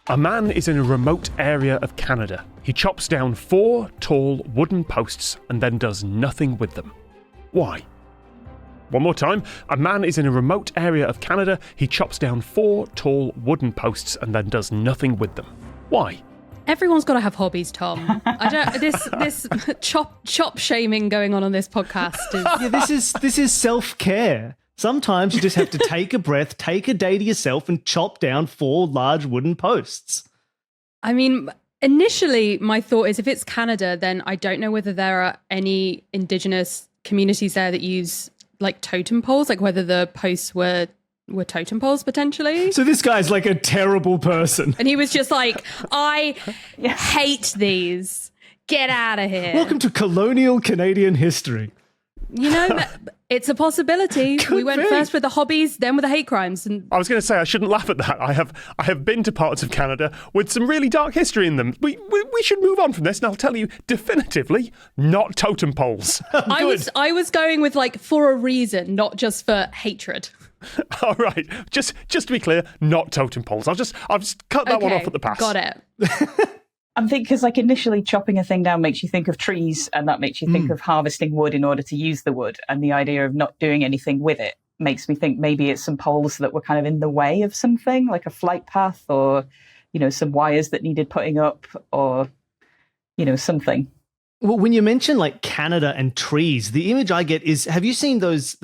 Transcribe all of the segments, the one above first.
A man is in a remote area of Canada. He chops down 4 tall wooden posts and then does nothing with them. Why? One more time. A man is in a remote area of Canada. He chops down 4 tall wooden posts and then does nothing with them. Why? Everyone's got to have hobbies, Tom. I don't. This chop shaming going on this podcast is. Yeah, this is self-care. Sometimes you just have to take a breath, take a day to yourself, and chop down 4 large wooden posts. I mean, initially, my thought is if it's Canada, then I don't know whether there are any Indigenous communities there that use like totem poles, like whether the posts were totem poles potentially. So this guy's like a terrible person. And he was just like, I hate these. Get out of here. Welcome to colonial Canadian history. You know, it's a possibility. We went first with the hobbies, then with the hate crimes. And I was going to say I shouldn't laugh at that. I have been to parts of Canada with some really dark history in them. We should move on from this, and I'll tell you definitively, not totem poles. I was going with like for a reason, not just for hatred. All right, just to be clear, not totem poles. I'll just cut that one off at the pass. Got it. I'm thinking because like initially chopping a thing down makes you think of trees, and that makes you think of harvesting wood in order to use the wood, and the idea of not doing anything with it makes me think maybe it's some poles that were kind of in the way of something, like a flight path, or some wires that needed putting up, or something. Well, when you mention like Canada and trees, the image I get is, have you seen those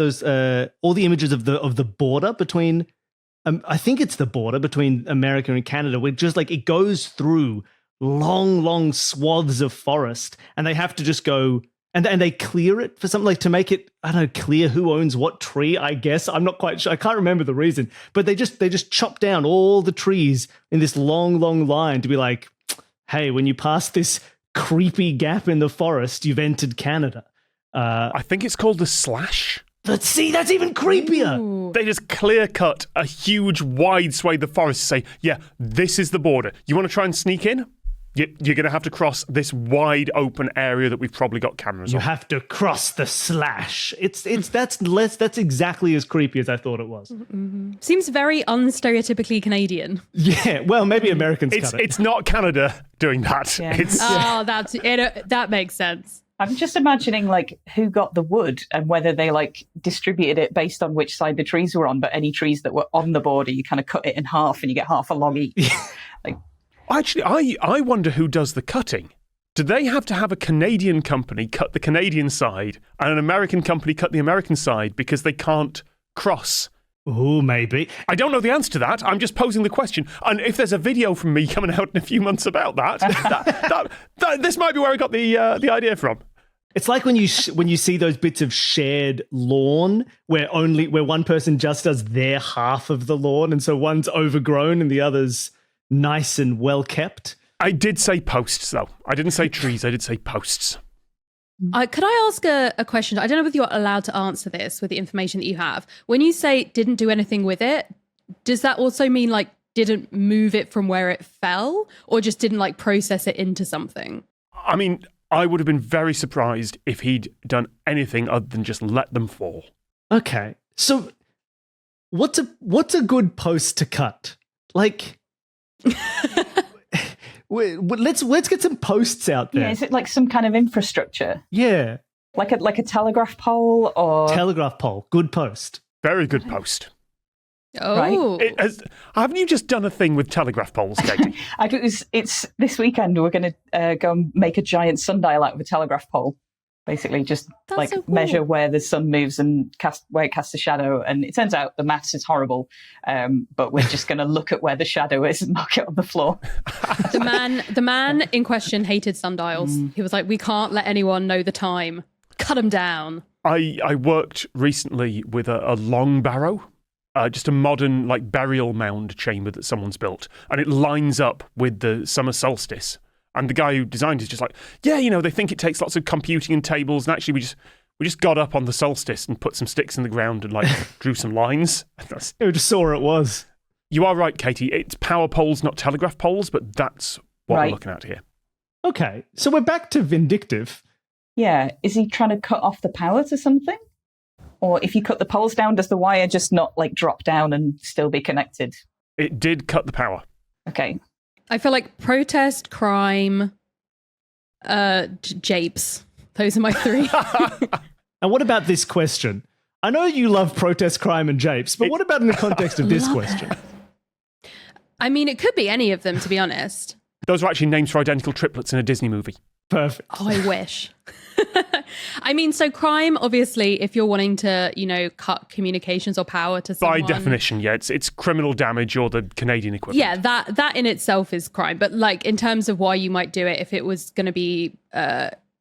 all the images of the border between I think it's the border between America and Canada, where just like it goes through long swaths of forest, and they have to just go and they clear it for something, like to make it, I don't know, clear who owns what tree, I guess. I'm not quite sure. I can't remember the reason, but they just chop down all the trees in this long line to be like, hey, when you pass this creepy gap in the forest, you've entered Canada. I think it's called the slash. That's even creepier. Ooh. They just clear cut a huge wide swathe of forest to say, yeah, this is the border. You want to try and sneak in? You're going to have to cross this wide open area that we've probably got cameras on. You have to cross the slash. That's exactly as creepy as I thought it was. Mm-hmm. Seems very unstereotypically Canadian. Yeah, well, maybe Americans cut it. It's not Canada doing that. Yeah. That's it. That makes sense. I'm just imagining like who got the wood and whether they like distributed it based on which side the trees were on, but any trees that were on the border, you kind of cut it in half and you get half a log each. Actually, I wonder who does the cutting. Do they have to have a Canadian company cut the Canadian side and an American company cut the American side because they can't cross? Oh, maybe. I don't know the answer to that. I'm just posing the question. And if there's a video from me coming out in a few months about that, this might be where I got the idea from. It's like when you see those bits of shared lawn where one person just does their half of the lawn, and so one's overgrown and the other's nice and well kept. I did say posts, though. I didn't say trees. I did say posts. Could I ask a question? I don't know whether you're allowed to answer this with the information that you have. When you say didn't do anything with it, does that also mean like didn't move it from where it fell, or just didn't like process it into something? I mean, I would have been very surprised if he'd done anything other than just let them fall. Okay, so what's a good post to cut? Like, let's get some posts out there. Yeah, is it like some kind of infrastructure? Yeah, like a telegraph pole or telegraph pole. Good post. Very good post. Oh, haven't you just done a thing with telegraph poles, Katie? It's this weekend. We're going to go and make a giant sundial out of a telegraph pole. Basically, just That's like so cool. measure where the sun moves and where it casts a shadow. And it turns out the maths is horrible, but we're just going to look at where the shadow is and mark it on the floor. The man in question hated sundials. He was like, we can't let anyone know the time. Cut them down. I worked recently with a long barrow. Just a modern like burial mound chamber that someone's built, and it lines up with the summer solstice. And the guy who designed it is just like, yeah, they think it takes lots of computing and tables, and actually we just got up on the solstice and put some sticks in the ground and like drew some lines. We just saw where it was. You are right, Katie. It's power poles, not telegraph poles, but that's what we're looking at here. Okay, so we're back to vindictive. Yeah, is he trying to cut off the power to something? Or if you cut the poles down, does the wire just not like drop down and still be connected? It did cut the power. Okay. I feel like protest, crime, japes. Those are my three. And what about this question? I know you love protest, crime, and japes, but what about in the context of this question? I mean, it could be any of them, to be honest. Those are actually names for identical triplets in a Disney movie. Perfect. Oh, I wish. I mean, so crime, obviously, if you're wanting to, cut communications or power to someone. By definition, yeah, it's criminal damage or the Canadian equivalent. Yeah, that in itself is crime. But like in terms of why you might do it, if it was going to be,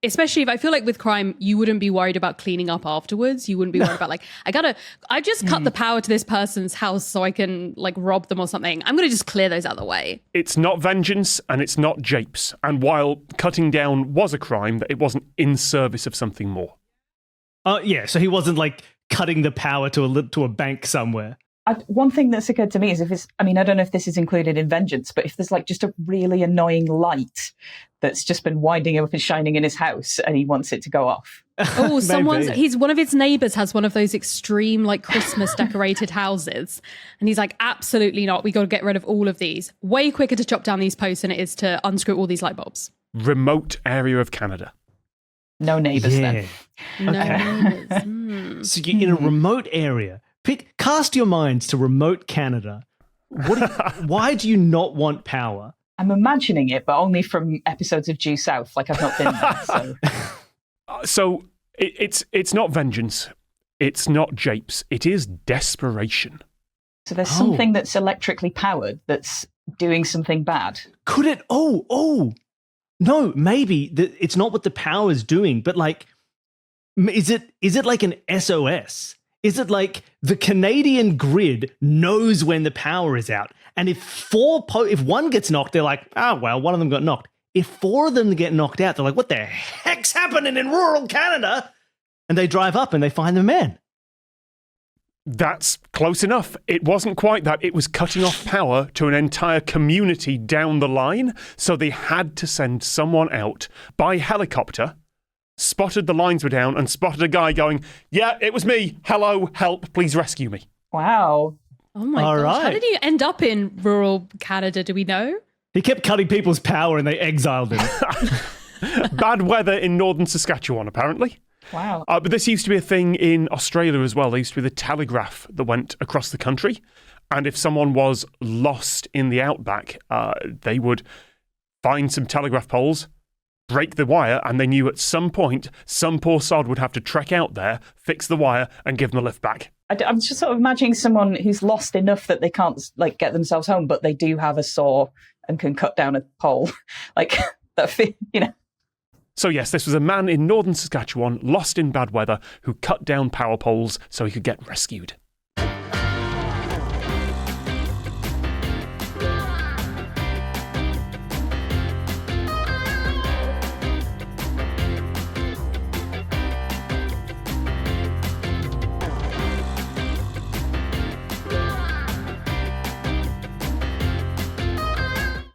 especially if I feel like with crime, you wouldn't be worried about cleaning up afterwards. You wouldn't be worried about like, I just cut the power to this person's house so I can like rob them or something. I'm going to just clear those out of the way. It's not vengeance and it's not japes. And while cutting down was a crime, it wasn't in service of something more. Yeah, so he wasn't like cutting the power to a bank somewhere. One thing that's occurred to me is I don't know if this is included in vengeance, but if there's like just a really annoying light that's just been winding up and shining in his house and he wants it to go off. Oh, one of his neighbors has one of those extreme like Christmas decorated houses. And he's like, absolutely not. We got to get rid of all of these. Way quicker to chop down these posts than it is to unscrew all these light bulbs. Remote area of Canada. No neighbors then. No Okay. neighbors. So you're in a remote area. Cast your minds to remote Canada. Why do you not want power? I'm imagining it, but only from episodes of Due South. Like I've not been there. So, so it's not vengeance. It's not japes. It is desperation. So there's something that's electrically powered that's doing something bad. Could it? Oh. No, maybe it's not what the power is doing, but like, is it like an SOS? Is it like the Canadian grid knows when the power is out? And if one gets knocked, they're like, one of them got knocked. If four of them get knocked out, they're like, what the heck's happening in rural Canada? And they drive up and they find the man. That's close enough. It wasn't quite that. It was cutting off power to an entire community down the line. So they had to send someone out by helicopter, spotted the lines were down, and spotted a guy going, yeah, it was me. Hello, help, please rescue me. Wow. Oh my gosh. Right. How did you end up in rural Canada? Do we know? He kept cutting people's power and they exiled him. Bad weather in northern Saskatchewan, apparently. Wow. But this used to be a thing in Australia as well. There used to be the telegraph that went across the country. And if someone was lost in the outback, they would find some telegraph poles, break the wire, and they knew at some point some poor sod would have to trek out there, fix the wire, and give them a lift back. I'm just sort of imagining someone who's lost enough that they can't like get themselves home, but they do have a saw and can cut down a pole. Like that, So yes, this was a man in northern Saskatchewan, lost in bad weather, who cut down power poles so he could get rescued.